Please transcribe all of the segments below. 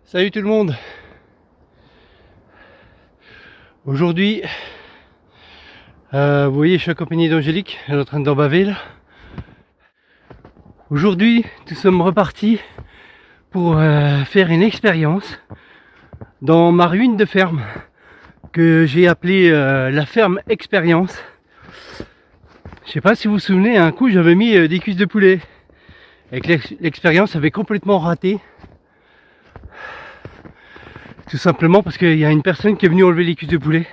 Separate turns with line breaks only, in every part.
Salut tout le monde. Aujourd'hui, vous voyez, je suis accompagné d'Angélique, elle est en train d'en baver là. Aujourd'hui, nous sommes repartis pour faire une expérience dans ma ruine de ferme que j'ai appelée la ferme expérience. Je sais pas si vous vous souvenez, un coup j'avais mis des cuisses de poulet et que l'expérience avait complètement raté. Tout simplement parce qu'il y a une personne qui est venue enlever les cuisses de poulet.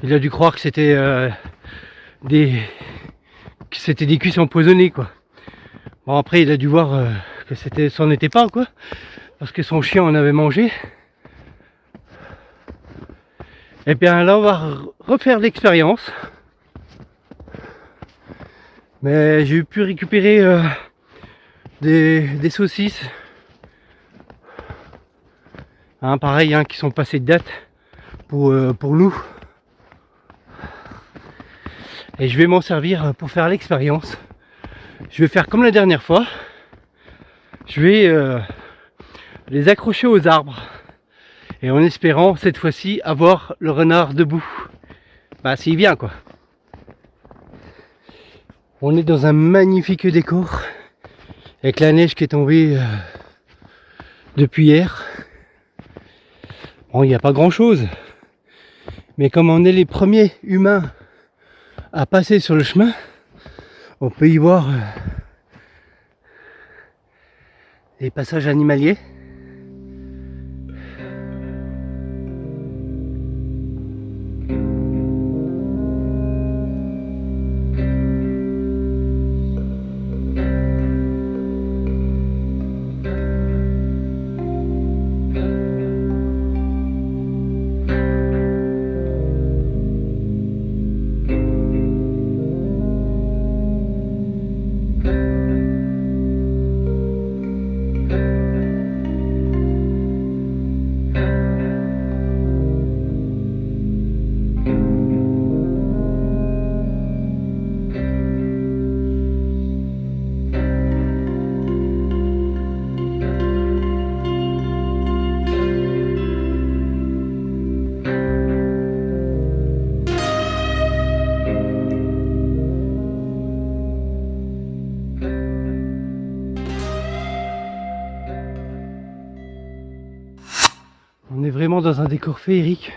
Il a dû croire que c'était des cuisses empoisonnées quoi. Bon après il a dû voir que c'en était pas quoi. Parce que son chien en avait mangé. Et bien là on va refaire l'expérience. Mais j'ai pu récupérer des saucisses. Hein, pareil, hein, qui sont passées de date pour nous. Et je vais m'en servir pour faire l'expérience. Je vais faire comme la dernière fois. Je vais les accrocher aux arbres. Et en espérant cette fois-ci avoir le renard debout. Bah s'il vient quoi. On est dans un magnifique décor. Avec la neige qui est tombée depuis hier. Bon, il n'y a pas grand chose. Mais comme on est les premiers humains à passer sur le chemin, on peut y voir les passages animaliers. On est vraiment dans un décor féerique,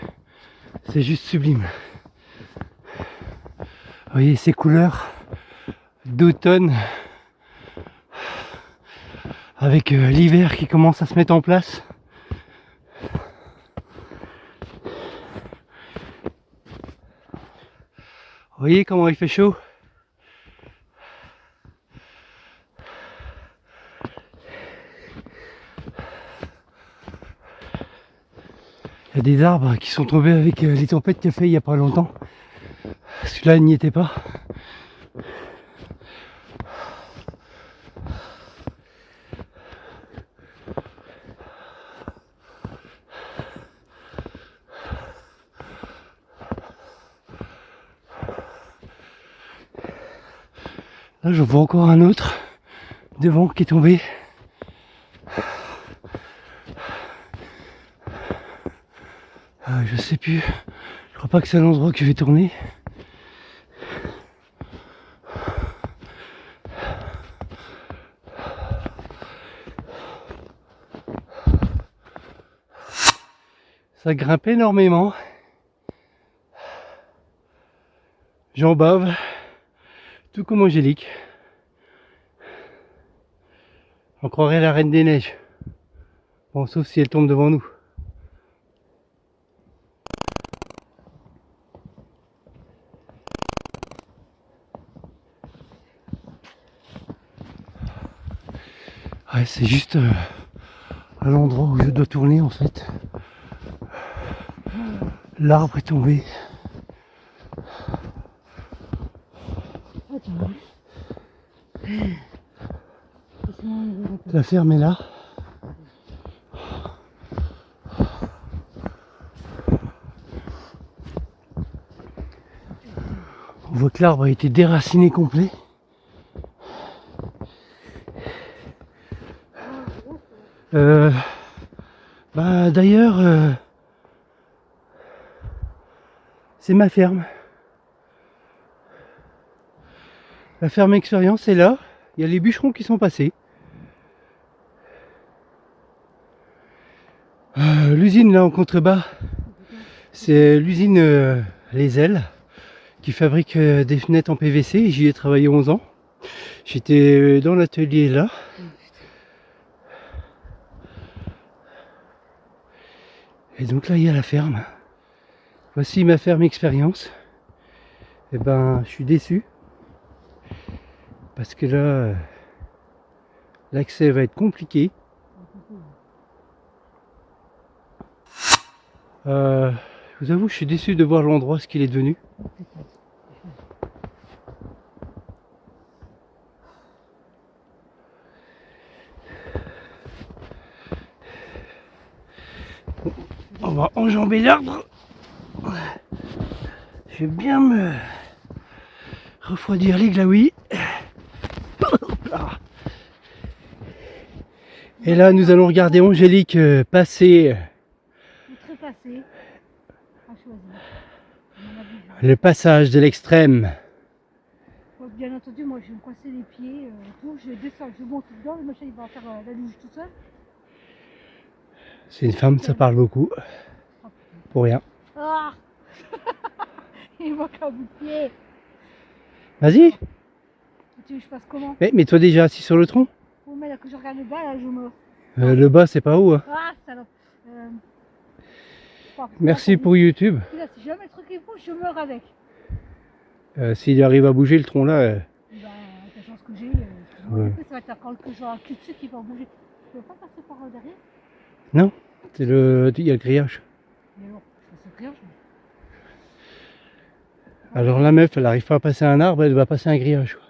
c'est juste sublime. Vous voyez ces couleurs d'automne avec l'hiver qui commence à se mettre en place. Vous voyez comment il fait chaud. Il y a des arbres qui sont tombés avec les tempêtes qu'il y a fait il n'y a pas longtemps. Celui-là il n'y était pas. Là je vois encore un autre devant qui est tombé. Je sais plus, je crois pas que c'est l'endroit que je vais tourner. Ça grimpe énormément. J'en bave, tout comme Angélique. On croirait la Reine des Neiges. Bon, sauf si elle tombe devant nous. Ouais, c'est juste à l'endroit où je dois tourner en fait. L'arbre est tombé. La ferme est là. On voit que l'arbre a été déraciné complet. Bah d'ailleurs, c'est ma ferme. La ferme expérience est là. Il y a les bûcherons qui sont passés. L'usine là en contrebas, c'est l'usine Les Ailes qui fabrique des fenêtres en PVC. J'y ai travaillé 11 ans. J'étais dans l'atelier là. Et donc là il y a la ferme. Voici ma ferme expérience. Et ben je suis déçu. Parce que là, l'accès va être compliqué. Je vous avoue, je suis déçu de voir l'endroit, ce qu'il est devenu. On va enjamber l'arbre. Je vais bien me refroidir les glaouis. Et là, nous allons regarder Angélique passer le passage de l'extrême.
Bien entendu, moi je vais me coincer les pieds, tout, je descends, je monte dedans, le machin il va faire la luge tout seul.
C'est une femme, ça parle beaucoup. Pour rien.
Ah il manque un bout de pied.
Vas-y.
Tu veux que je fasse comment?
Mais toi déjà assis sur le tronc.
Oh mais là que je regarde le bas, là je me...
Le bas, c'est pas où hein.
Ah salope.
Merci pour YouTube.
Là, si jamais le truc il bouge, je meurs avec.
S'il arrive à bouger le tronc là.
Bah, la chance que j'ai,
Ouais.
ça va être quand que genre un cul dessus qui va bouger. Tu veux pas passer par derrière?
Non, c'est le. Il y a le grillage.
Mais bon, je fais ce grillage.
Alors la meuf, elle arrive pas à passer un arbre, elle va passer un grillage. Quoi.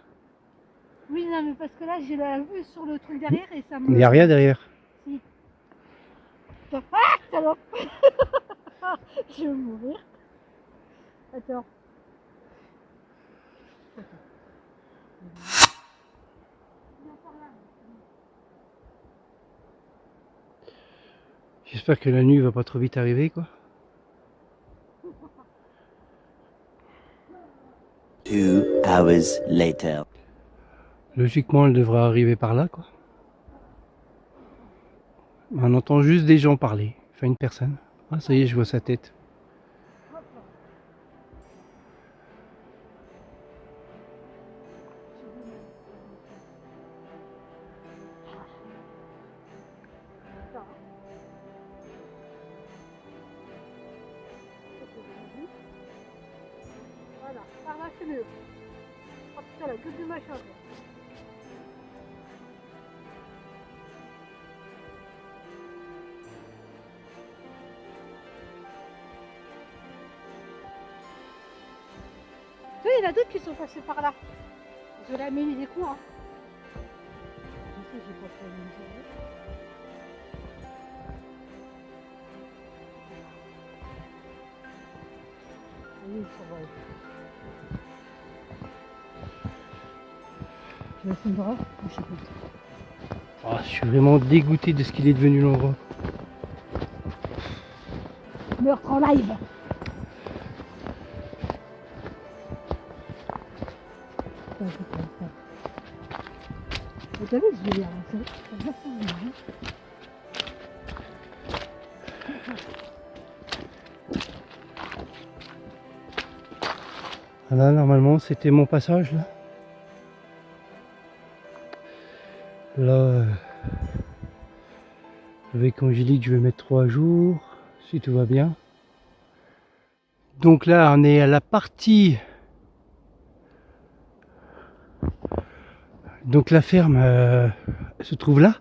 Oui, non, mais parce que là, j'ai la vue sur le truc derrière et ça me...
Il n'y a rien derrière.
Si. Ah, salope. Je vais mourir. Attends.
J'espère que la nuit va pas trop vite arriver quoi.
2 hours later.
Logiquement, elle devrait arriver par là quoi. On entend juste des gens parler. Enfin une personne. Ah ça y est, je vois sa tête.
Voilà, par là c'est mieux. Oh putain, la gueule du machin. Tu vois, il y en a d'autres qui sont passés par là. Je l'ai mis des coups, hein. Je sais, j'ai pas fait la même chose. Oui, ça va. Tu vas faire grave? Je sais pas.
Oh, je suis vraiment dégoûté de ce qu'il est devenu l'endroit.
Meurtre en live. T'as vu, je vais y avancer.
Ah là, normalement, c'était mon passage là. Là, avec Angélique, je vais mettre 3 jours, si tout va bien. Donc là, on est à la partie. Donc la ferme se trouve là.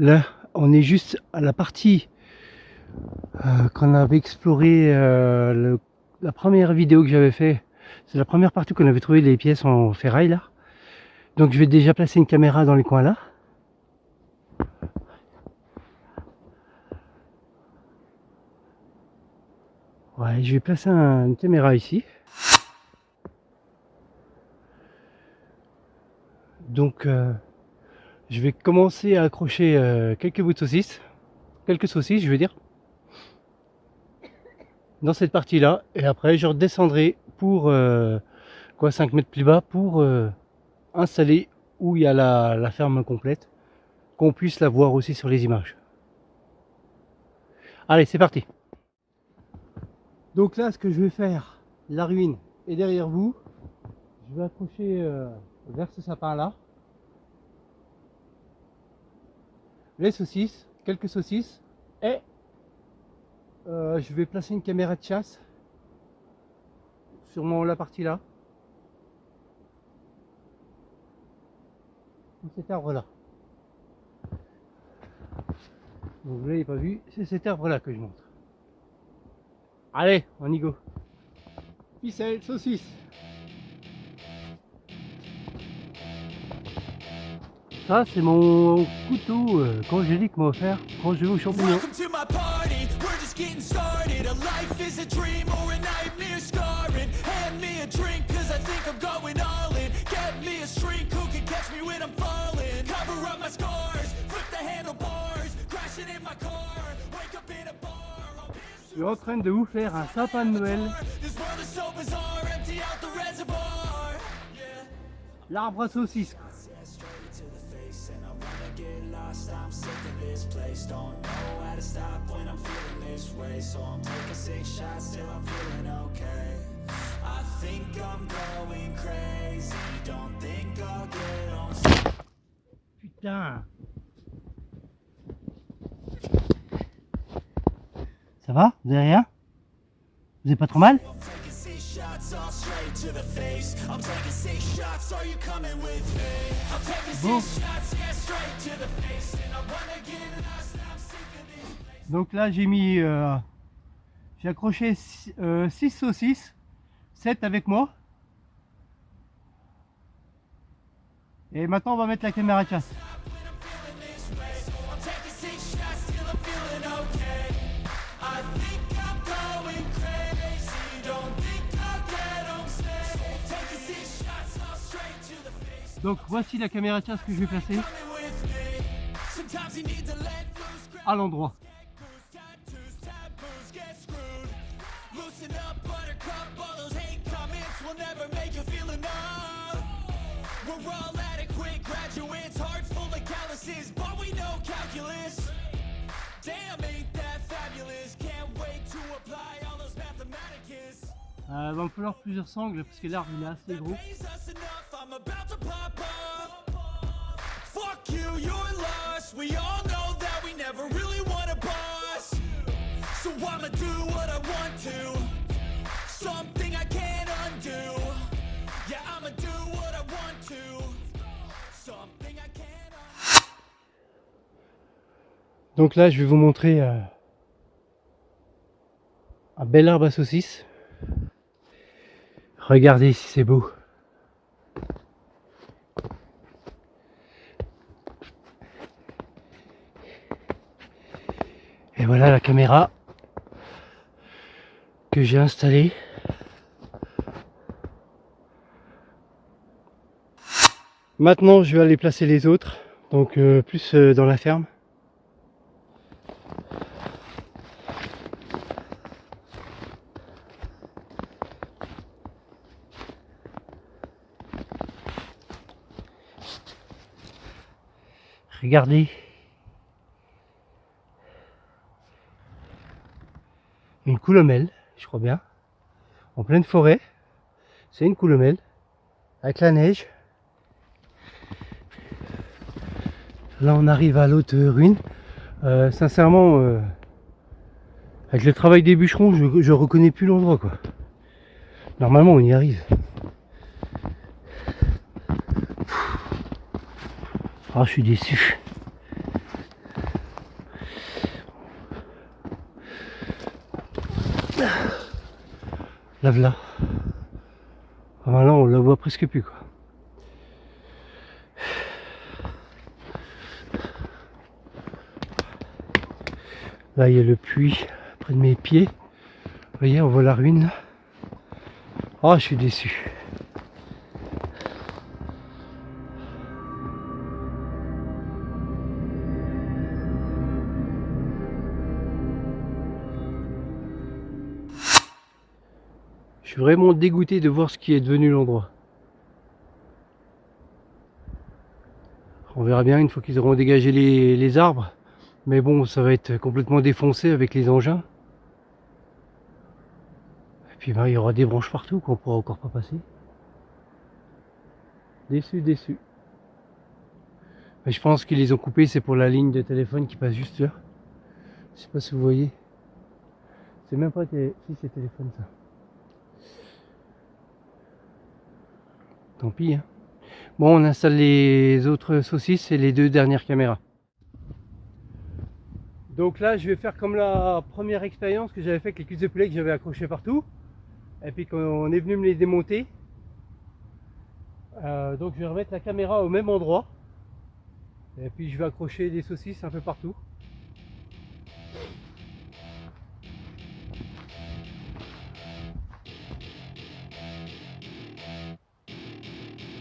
Là, on est juste à la partie qu'on avait exploré. La première vidéo que j'avais fait, c'est la première partie qu'on avait trouvé les pièces en ferraille là. Donc je vais déjà placer une caméra dans les coins là. Ouais, je vais placer une caméra ici. Donc je vais commencer à accrocher quelques bouts de saucisses. quelques saucisses, je veux dire, dans cette partie-là. Et après, je redescendrai pour 5 mètres plus bas pour installer où il y a la ferme complète, qu'on puisse la voir aussi sur les images. Allez, c'est parti. Donc là, ce que je vais faire, la ruine est derrière vous. Je vais accrocher vers ce sapin-là les saucisses, quelques saucisses, et je vais placer une caméra de chasse sur la partie là, cet arbre là. Donc vous l'avez pas vu, c'est cet arbre là que je montre. Allez, on y go. Ficelle, saucisse. Ça, c'est mon couteau congélique m'a offert quand je vais aux champignons.
Welcome to my party, we're just getting started. A life is a dream or a nightmare scarring. Hand me a drink cause I think I'm going all in. Get me a shrink who can catch me when I'm falling. Cover up my scars, flip the handlebars. Crashing in my car, wake up in a bar.
Je suis en train de vous faire un sapin de Noël.
This world is so bizarre, empty out the reservoir. Yeah.
L'arbre à saucisse.
I'm sick of this place, don't know how to stop when I'm feeling this way. So I'm taking 6 shots till I'm feeling okay. I think I'm going crazy, don't think I'll get on.
Putain. Ça va? Vous avez rien? Vous avez pas trop mal?
I'm taking 6 shots all straight to the face. I'm taking 6 shots, are you coming with me? I'm taking 6 shots, yeah, straight to the face. And I wanna get lost, I'm sick of this place.
Donc là j'ai accroché 6 saucisses, 7 avec moi. Et maintenant on va mettre la caméra de chasse.
I'm taking 6 shots till I'm feeling okay. I think I'm going crazy, don't think I'll get home safe. Taking 6 shots all straight to the face.
Donc voici la caméra de chasse que je vais placer
Coming with me. Sometimes you need to let loose, grab
à l'endroit.
tattoos, taboos, get screwed. Loosen up, buttercup, all those hate comments will never make you feel enough. We're all adequate graduates, hearts full of calluses, but we know calculus. Damn, ain't that fabulous? Can't wait to apply all those mathematicus.
Va me falloir plusieurs sangles parce que l'arbre il est assez gros.
Pays us enough, I'm about to pop off. Fuck you, you're lost. We all know that we never really want a boss. So I'ma do what I want to. Something I can't undo. Yeah, I'ma do what I want to. Something I can't undo.
Donc là je vais vous montrer un bel arbre à saucisses. Regardez si c'est beau. Et voilà la caméra que j'ai installée. Maintenant je vais aller placer les autres, donc plus dans la ferme. Regardez. Une coulomelle, je crois bien, en pleine forêt. C'est une coulomelle avec la neige. Là on arrive à l'autre ruine. Sincèrement, avec le travail des bûcherons, je reconnais plus l'endroit quoi. Normalement on y arrive. Ah, je suis déçu. La voilà. Ah, maintenant on la voit presque plus quoi. Là il y a le puits près de mes pieds. Vous voyez, on voit la ruine là. Ah, je suis déçu. suis vraiment dégoûté de voir ce qui est devenu l'endroit. On verra bien une fois qu'ils auront dégagé les arbres. Mais bon, ça va être complètement défoncé avec les engins. Et puis bah, il y aura des branches partout qu'on pourra encore pas passer. Déçu, déçu. Mais je pense qu'ils les ont coupés, c'est pour la ligne de téléphone qui passe juste là. Je sais pas si vous voyez. C'est même pas si c'est téléphone ça. Tant pis. Hein. Bon, on installe les autres saucisses et les 2 dernières caméras. Donc là, je vais faire comme la première expérience que j'avais fait avec les cuisses de poulet que j'avais accrochées partout. Et puis qu'on est venu me les démonter. Donc je vais remettre la caméra au même endroit. Et puis je vais accrocher des saucisses un peu partout.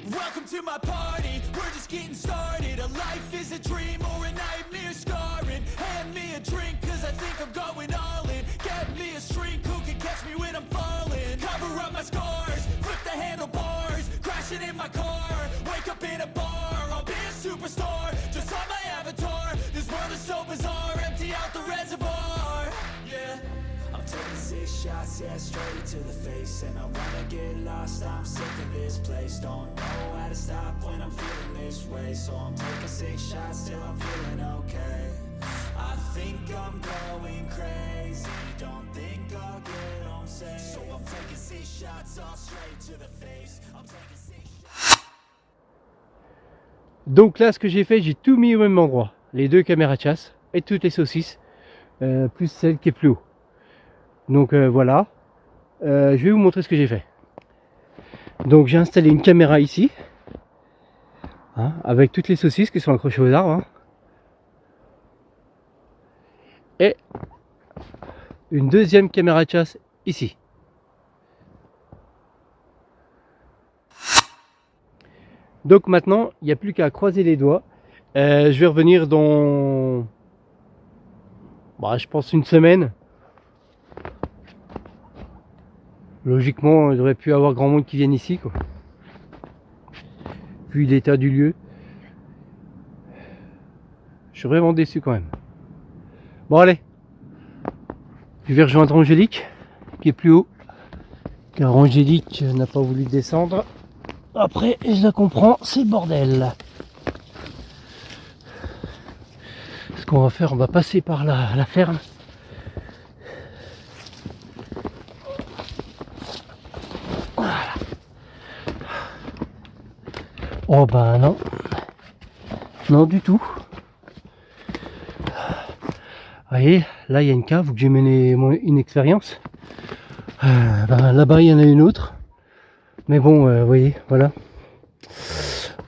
Welcome to my party, we're just getting started. A life is a dream or a nightmare scarring. Hand me a drink cause I think I'm going all in. Get me a shrink who can catch me when I'm falling. Cover up my scars, flip the handlebars. Crashing in my car, wake up in a bar. I'll be a superstar, just on my avatar. This world is so bizarre, empty out the reservoir. Yeah, I'm taking 6 shots, yeah, straight to the face. And I wanna get lost, I'm sick of this place. Don't know how to stop when I'm feeling this way. So I'm taking 6 shots till I'm feeling okay. I think I'm going crazy, don't think I'll get home safe. So I'm taking 6 shots all straight to the face. I'm taking 6 shots.
Donc là, ce que j'ai fait, j'ai tout mis au même endroit. Les 2 caméras de chasse et toutes les saucisses, plus celle qui est plus haut. Donc voilà, je vais vous montrer ce que j'ai fait. Donc j'ai installé une caméra ici, hein, avec toutes les saucisses qui sont accrochées aux arbres. Hein, et une deuxième caméra de chasse ici. Donc maintenant, il n'y a plus qu'à croiser les doigts. Je vais revenir dans, je pense, une semaine. Logiquement, il aurait pu y avoir grand monde qui vienne ici, quoi. Vu l'état du lieu. Je suis vraiment déçu quand même. Bon allez. Je vais rejoindre Angélique, qui est plus haut. Car Angélique n'a pas voulu descendre. Après, je la comprends, c'est le bordel. Ce qu'on va faire, on va passer par la ferme. Oh bah non, non du tout. Vous voyez, là il y a une cave où j'ai mené une expérience. Là-bas il y en a une autre. Mais bon, vous voyez, voilà.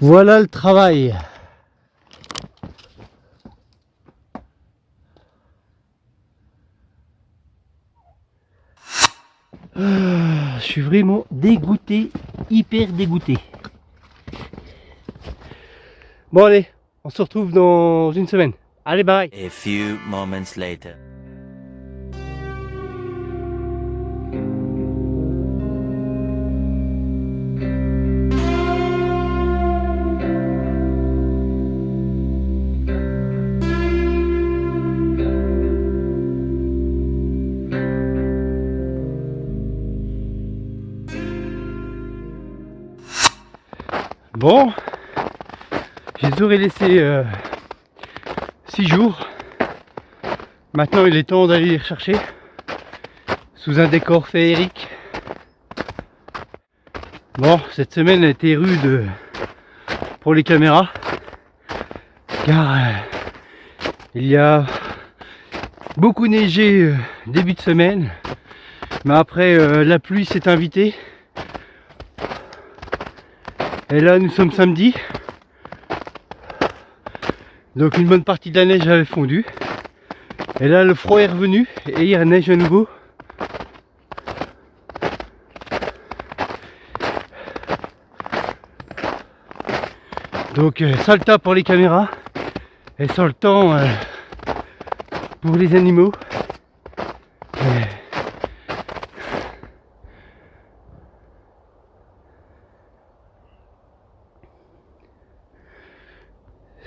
Voilà le travail. Je suis vraiment dégoûté, hyper dégoûté. Bon allez, on se retrouve dans une semaine. Allez, bye.
A few moments later.
Bon, je les aurais laissés 6 jours. Maintenant il est temps d'aller les rechercher sous un décor féerique. Bon, cette semaine a été rude pour les caméras car il y a beaucoup neigé début de semaine, mais après la pluie s'est invitée. Et là nous sommes samedi, donc une bonne partie de la neige avait fondu. Et là le froid est revenu et il neige à nouveau. Donc sale tas pour les caméras et sans le temps pour les animaux.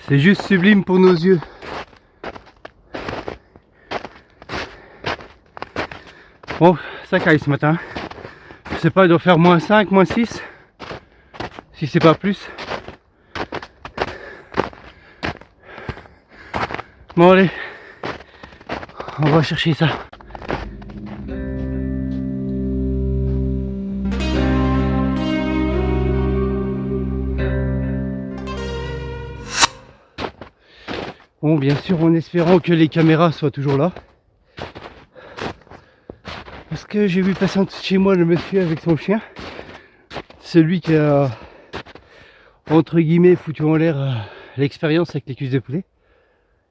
C'est juste sublime pour nos yeux. Bon, ça caille ce matin. Je sais pas, il doit faire moins 5, moins 6. Si c'est pas plus. Bon allez, on va chercher ça. Bon, bien sûr, en espérant que les caméras soient toujours là. Parce que j'ai vu passer en dessous de chez moi le monsieur avec son chien. Celui qui a, entre guillemets, foutu en l'air l'expérience avec les cuisses de poulet.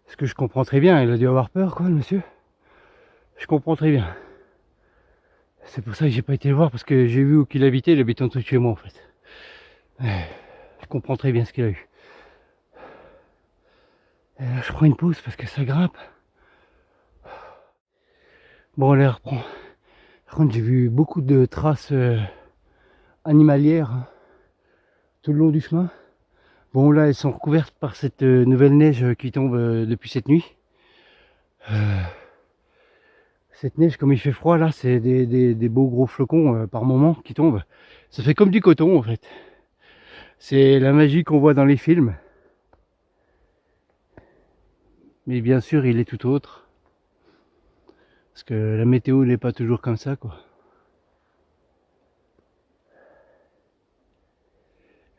Ce que je comprends très bien, il a dû avoir peur, quoi, le monsieur. Je comprends très bien. C'est pour ça que j'ai pas été le voir, parce que j'ai vu où il habitait en dessous de chez moi, en fait. Je comprends très bien ce qu'il a eu. Et là, je prends une pause parce que ça grimpe. Bon, allez, reprend. Par contre, j'ai vu beaucoup de traces animalières hein, tout le long du chemin. Bon, là, elles sont recouvertes par cette nouvelle neige qui tombe depuis cette nuit. Cette neige, comme il fait froid, là, c'est des beaux gros flocons par moment qui tombent. Ça fait comme du coton, en fait. C'est la magie qu'on voit dans les films. Mais bien sûr, il est tout autre. Parce que la météo n'est pas toujours comme ça, quoi.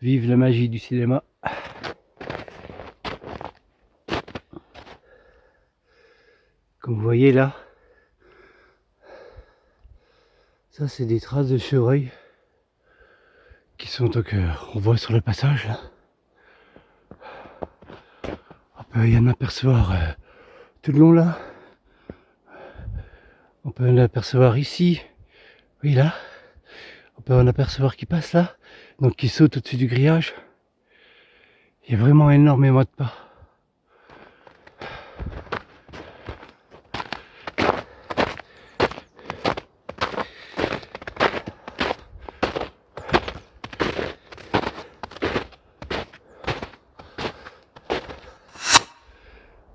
Vive la magie du cinéma. Comme vous voyez là, ça c'est des traces de chevreuil qui sont donc, on voit sur le passage là. On peut y en apercevoir tout le long là. On peut en apercevoir ici, oui là. On peut en apercevoir qui passe là, donc qui saute au-dessus du grillage. Il y a vraiment énormément de pas.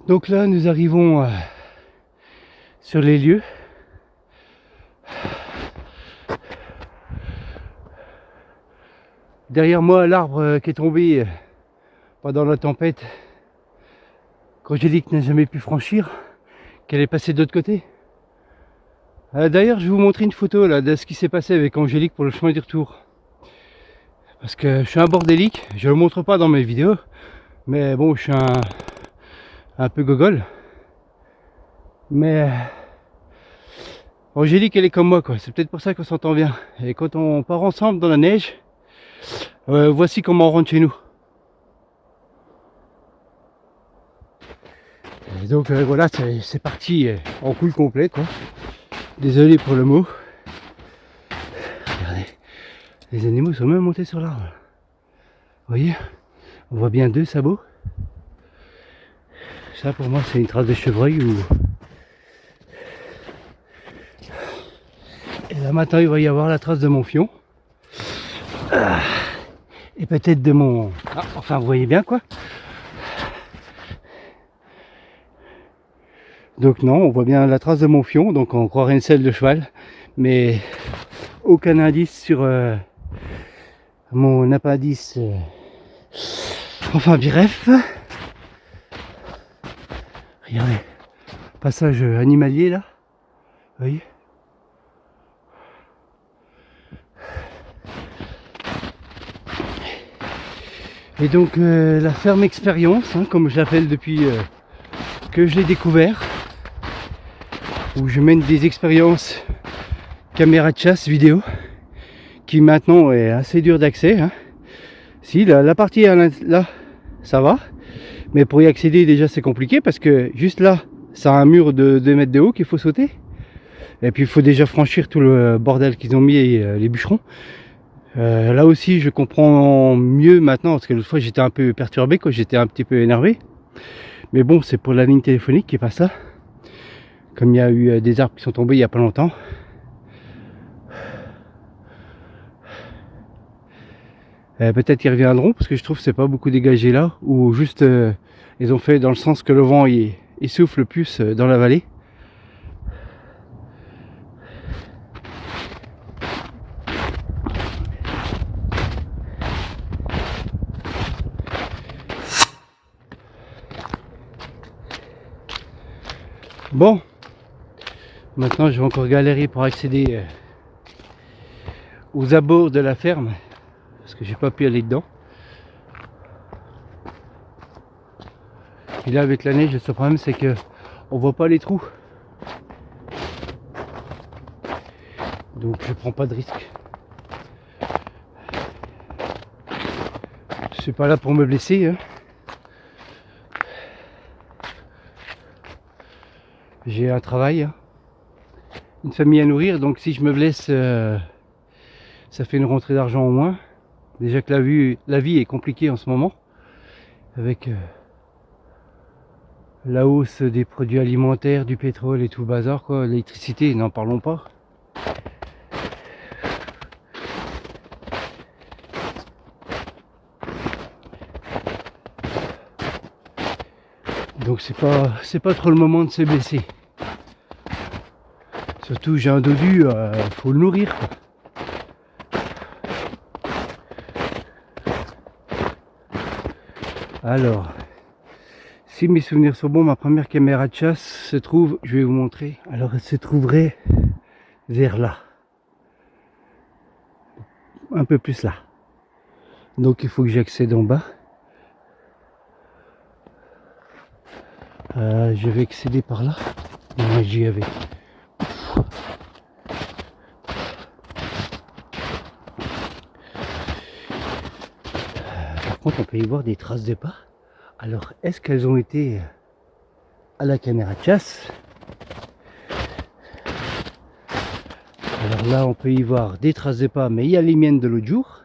Donc là, nous arrivons sur les lieux. Derrière moi, l'arbre qui est tombé pendant la tempête, qu'Angélique n'a jamais pu franchir, qu'elle est passée de l'autre côté. D'ailleurs, je vais vous montrer une photo là de ce qui s'est passé avec Angélique pour le chemin du retour. Parce que je suis un bordélique, je le montre pas dans mes vidéos, mais bon, je suis un peu gogol. Mais Angélique, elle est comme moi, quoi. C'est peut-être pour ça qu'on s'entend bien. Et quand on part ensemble dans la neige, voici comment on rentre chez nous. Et donc voilà, c'est parti en couille complète, quoi. Désolé pour le mot. Regardez, les animaux sont même montés sur l'arbre. Vous voyez, on voit bien 2 sabots. Ça pour moi c'est une trace de chevreuil ou... Et là maintenant il va y avoir la trace de mon fion. Et peut-être de mon... Ah, enfin vous voyez bien quoi. Donc non, on voit bien la trace de mon fion, donc on croirait une selle de cheval. Mais aucun indice sur mon appendice. Enfin bref. Regardez, passage animalier là, vous voyez. Et donc la ferme expérience, hein, comme je l'appelle depuis que je l'ai découvert, où je mène des expériences caméra de chasse vidéo, qui maintenant est assez dur d'accès. Hein. Si la partie là, ça va. Mais pour y accéder déjà c'est compliqué parce que juste là ça a un mur de 2 mètres de haut qu'il faut sauter. Et puis il faut déjà franchir tout le bordel qu'ils ont mis les bûcherons. Là aussi je comprends mieux maintenant parce que l'autre fois j'étais un peu perturbé, j'étais un petit peu énervé. Mais bon, c'est pour la ligne téléphonique qui est pas ça. Comme il y a eu des arbres qui sont tombés il y a pas longtemps. Peut-être qu'ils reviendront parce que je trouve que c'est pas beaucoup dégagé là, ou juste Ils ont fait dans le sens que le vent il souffle plus dans la vallée. Bon, maintenant je vais encore galérer pour accéder aux abords de la ferme parce que j'ai pas pu aller dedans. Et là avec la neige, le seul problème c'est que on voit pas les trous, donc je prends pas de risque. Je suis pas là pour me blesser, hein. J'ai un travail, une famille à nourrir, donc si je me blesse, ça fait une rentrée d'argent au moins. Déjà que la vie est compliquée en ce moment, avec la hausse des produits alimentaires, du pétrole et tout le bazar, quoi. L'électricité, n'en parlons pas. Donc c'est pas trop le moment de se blesser. Surtout j'ai un dodu, faut le nourrir, quoi. Alors, si mes souvenirs sont bons, ma première caméra de chasse se trouve, je vais vous montrer. Alors elle se trouverait vers là. Un peu plus là. Donc il faut que j'accède en bas. Je vais accéder par là. Moi j'y avais. Par contre on peut y voir des traces de pas. Alors est-ce qu'elles ont été à la caméra de chasse? Alors là on peut y voir des traces de pas, mais il y a les miennes de l'autre jour.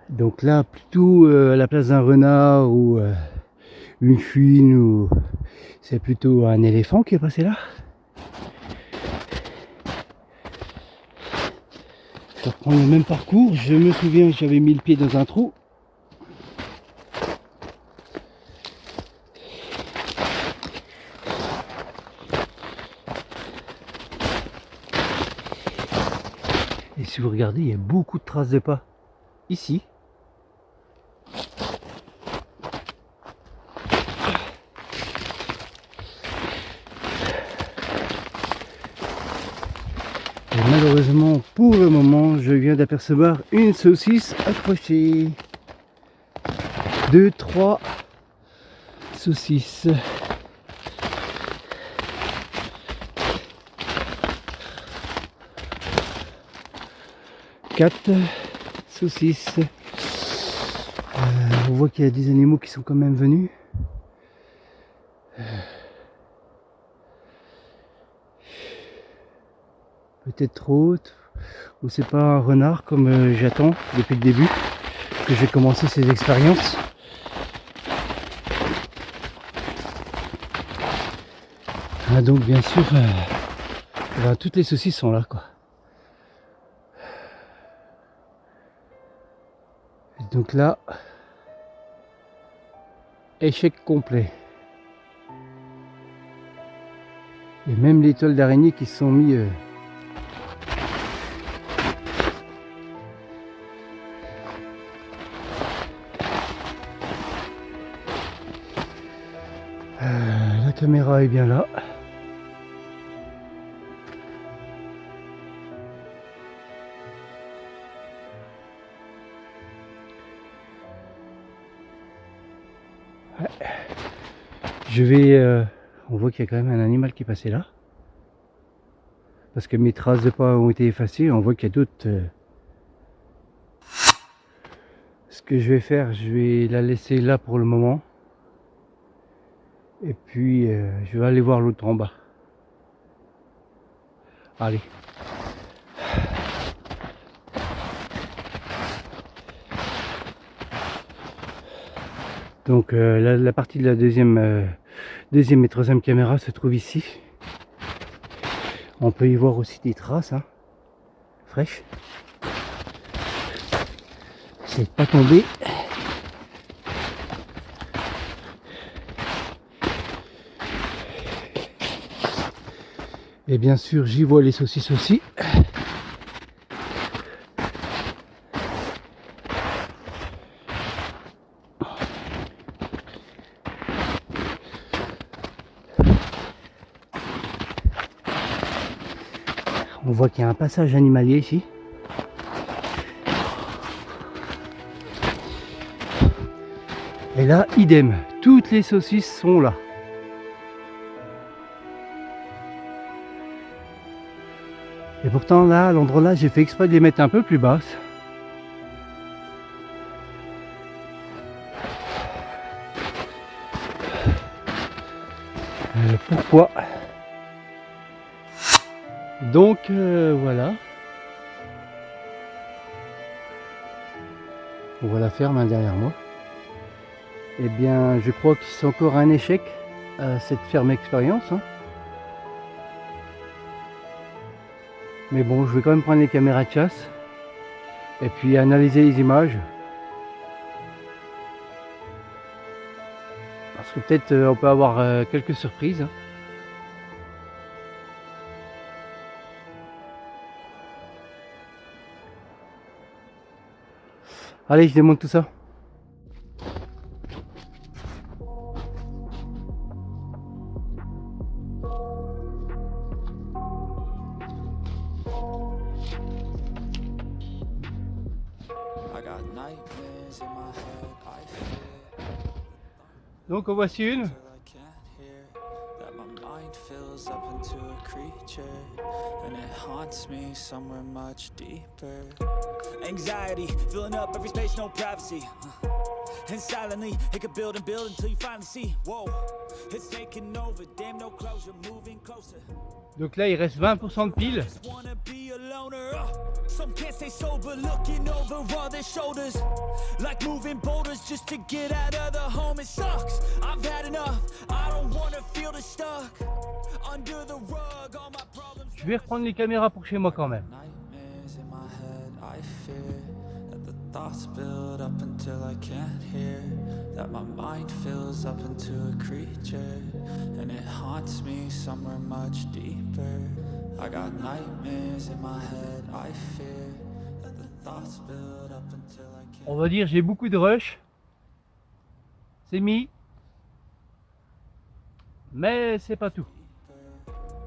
Donc là plutôt à la place d'un renard ou une fuine, ou c'est plutôt un éléphant qui est passé là. Ça reprend le même parcours. Je me souviens que j'avais mis le pied dans un trou. Et si vous regardez, il y a beaucoup de traces de pas ici. Malheureusement, pour le moment, je viens d'apercevoir une saucisse accrochée. 2, 3 saucisses. Quatre saucisses. On voit qu'il y a des animaux qui sont quand même venus. Peut-être trop haute, ou c'est pas un renard comme j'attends depuis le début que j'ai commencé ces expériences. Donc bien sûr toutes les saucisses sont là, quoi. Et donc là, échec complet. Et même les toiles d'araignée qui se sont mis la caméra est bien là. Ouais. Je vais... on voit qu'il y a quand même un animal qui est passé là. Parce que mes traces de pas ont été effacées. On voit qu'il y a d'autres... Ce que je vais faire, je vais la laisser là pour le moment. Et puis je vais aller voir l'autre en bas. Allez. Donc la partie de la deuxième et troisième caméra se trouve ici. On peut y voir aussi des traces, hein, fraîches. C'est pas tombé. Et bien sûr, j'y vois les saucisses aussi. On voit qu'il y a un passage animalier ici. Et là, idem, toutes les saucisses sont là. Et pourtant là, à l'endroit là, j'ai fait exprès de les mettre un peu plus basses. Pourquoi? Donc voilà. On voit la ferme derrière moi. Eh bien, je crois que c'est encore un échec à cette ferme expérience. Hein. Mais bon, je vais quand même prendre les caméras de chasse et puis analyser les images. Parce que peut-être on peut avoir quelques surprises. Hein. Allez, je démonte tout ça. Donc en voici une.
Anxiety, filling up every space, no privacy. And silently, it could build and build until you finally see. Whoa, it's taking over, damn no closure, moving closer.
Donc là, il reste 20% de pile.
Some can't stay sober, looking over all their shoulders, like moving boulders just to get out of the home. It sucks, I've had enough. I don't wanna feel the stuck under the rug. All my problems.
Je vais reprendre les caméras pour chez moi quand même.
Nightmares in my head, I fear that the thoughts build up until I can't hear, that my mind fills up into a creature, and it haunts me somewhere much deeper. I got nightmares in my head, I fear that the thoughts build up until I can't.
On va dire j'ai beaucoup de rush. C'est mis. Mais c'est pas tout.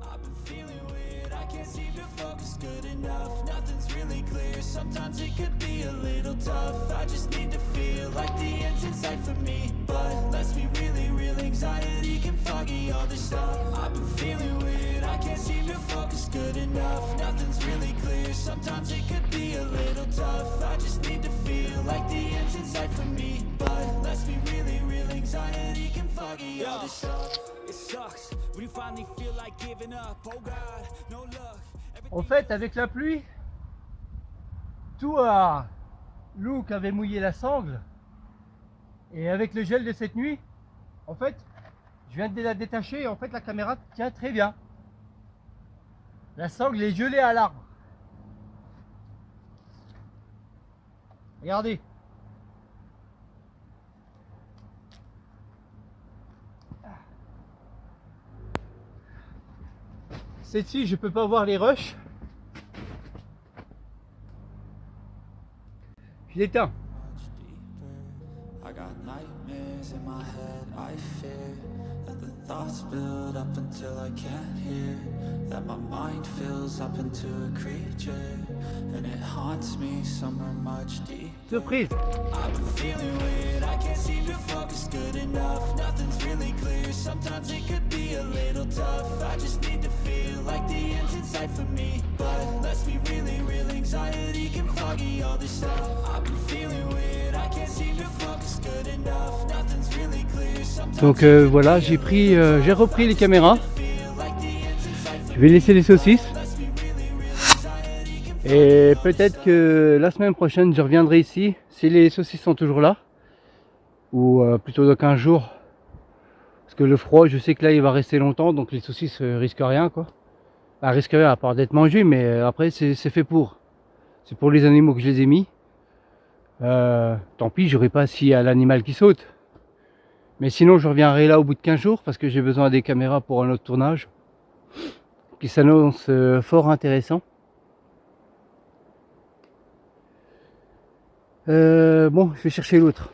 I've been feeling weird, I can't seem to focus good enough. Nothing's really clear, sometimes it could be a little tough. I just need to feel like the end's in sight for me. But let's be really real, anxiety can foggy all this stuff. I've been feeling weird, I can't seem to focus good enough. Nothing's really clear, sometimes it could be a little tough. I just need to feel like the end's in sight for me. But let's be really real, anxiety can foggy all this stuff. It sucks when you finally feel like giving up. Oh God, no luck.
En fait, avec la pluie, tout à Luke avait mouillé la sangle. Et avec le gel de cette nuit, en fait, je viens de la détacher et en fait la caméra tient très bien. La sangle est gelée à l'arbre. Regardez. Cette-ci, je peux pas voir les rushs. Je l'éteins.
I got nightmares in my head, I fear that the thoughts build up until I can't hear, that my mind fills up into a creature, and it haunts me somewhere much deeper.
Surprise.
I've been feeling weird, I can't seem to focus good enough. Nothing's really clear, sometimes it could be a little tough. I just need to feel like the end's in sight for me. But let's be really real, anxiety can foggy all this stuff. I've been feeling weird, I can't seem to focus good enough. Nothing's really clear, sometimes
Donc voilà, j'ai repris les caméras. Je vais laisser les saucisses. Et peut-être que la semaine prochaine, je reviendrai ici, si les saucisses sont toujours là. Ou plutôt dans 15 jours. Parce que le froid, je sais que là, il va rester longtemps, donc les saucisses risquent rien, quoi. Enfin, risquent rien à part d'être mangées, mais après, c'est fait pour. C'est pour les animaux que je les ai mis. Tant pis, j'aurai pas s'il y a l'animal qui saute. Mais sinon, je reviendrai là au bout de 15 jours, parce que j'ai besoin des caméras pour un autre tournage. qui s'annonce fort intéressant. Bon, je vais chercher l'autre.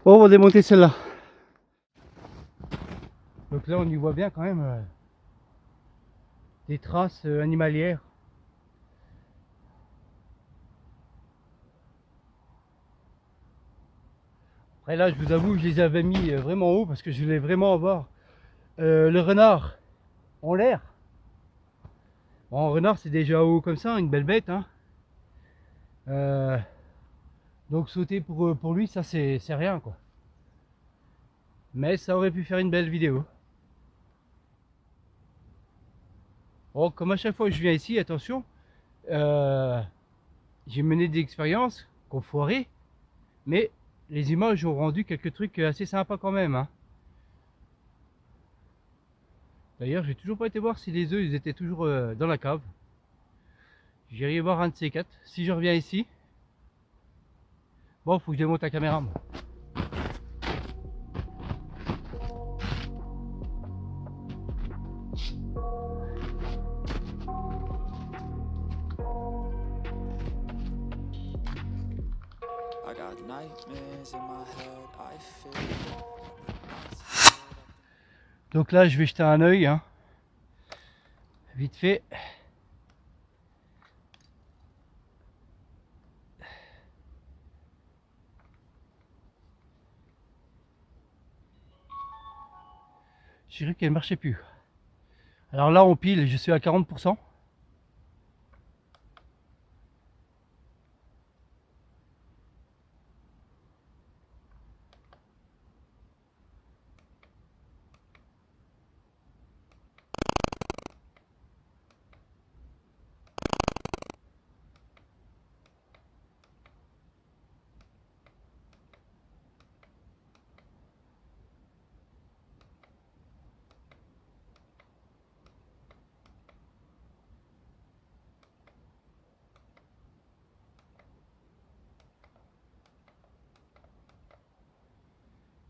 Bon, on va démonter celle-là. Donc là, on y voit bien quand même des traces animalières. Après là, je vous avoue, je les avais mis vraiment haut parce que je voulais vraiment avoir le renard en l'air. Bon, un renard, c'est déjà haut comme ça, une belle bête, hein. Donc sauter pour lui, ça c'est rien, quoi. Mais ça aurait pu faire une belle vidéo. Bon, comme à chaque fois que je viens ici, attention, j'ai mené des expériences qu'on foiré, mais les images ont rendu quelques trucs assez sympas quand même, hein. D'ailleurs, j'ai toujours pas été voir si les œufs ils étaient toujours dans la cave. J'irai voir un de ces quatre si je reviens ici. Bon, faut que je démonte la caméra, moi.
I got nightmares in my head, I feel.
Donc là, je vais jeter un œil, hein, vite fait. J'ai cru qu'elle ne marchait plus. Alors là, on pile, je suis à 40%.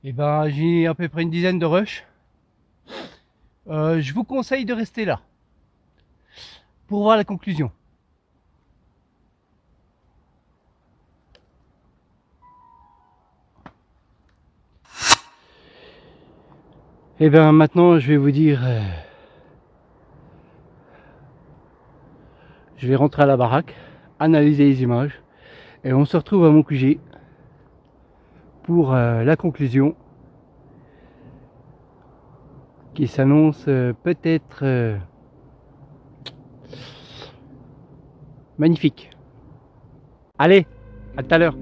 Et ben, j'ai à peu près une dizaine de rushs. Je vous conseille de rester là pour voir la conclusion. Et bien maintenant, je vais vous dire, je vais rentrer à la baraque, analyser les images, et on se retrouve à mon QG pour la conclusion qui s'annonce peut-être magnifique. Allez, à tout à l'heure.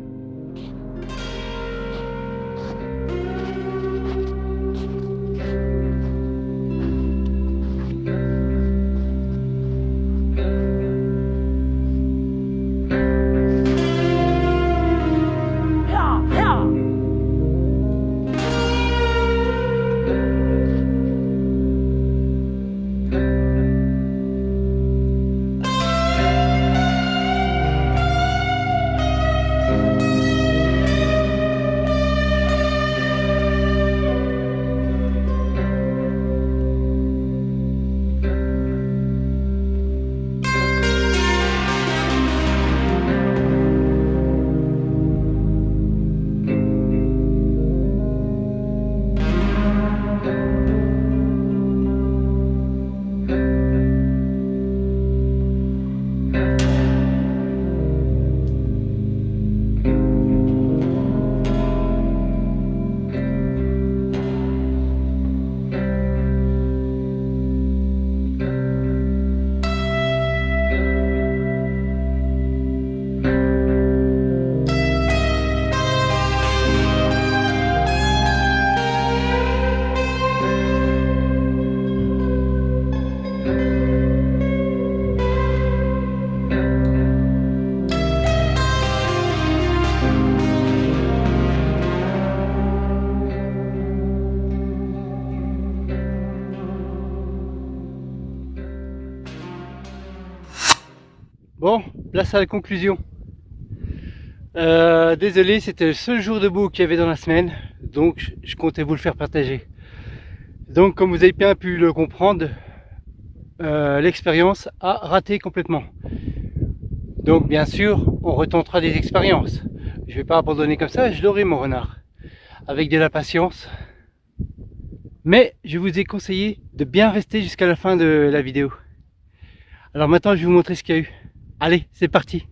Bon, place à la conclusion. Désolé, c'était le seul jour de beau qu'il y avait dans la semaine, donc je comptais vous le faire partager. Donc comme vous avez bien pu le comprendre, l'expérience a raté complètement. Donc bien sûr, on retentera des expériences. Je vais pas abandonner comme ça, je l'aurai mon renard. Avec de la patience. Mais je vous ai conseillé de bien rester jusqu'à la fin de la vidéo. Alors maintenant, je vais vous montrer ce qu'il y a eu. Allez, c'est parti!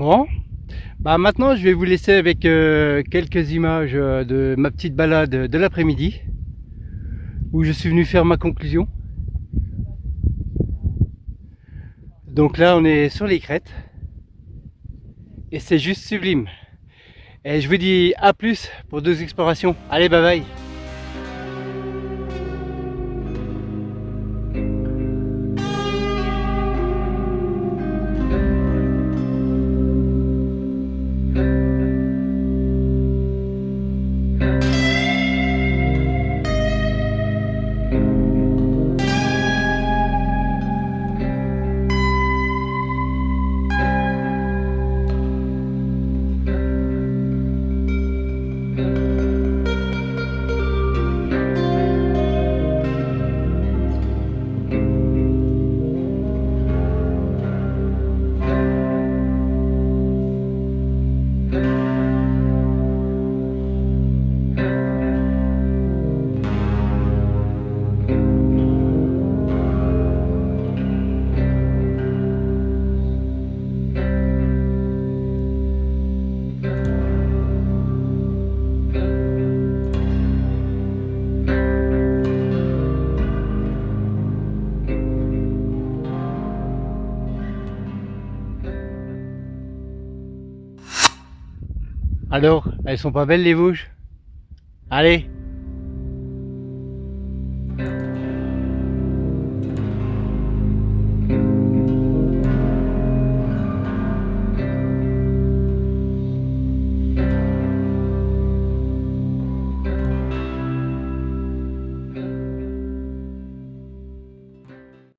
Bon, bah maintenant je vais vous laisser avec quelques images de ma petite balade de l'après-midi où je suis venu faire ma conclusion. Donc là on est sur les crêtes et c'est juste sublime. Et je vous dis à plus pour d'autres explorations. Allez, bye bye. Alors, elles sont pas belles les Vosges? Allez!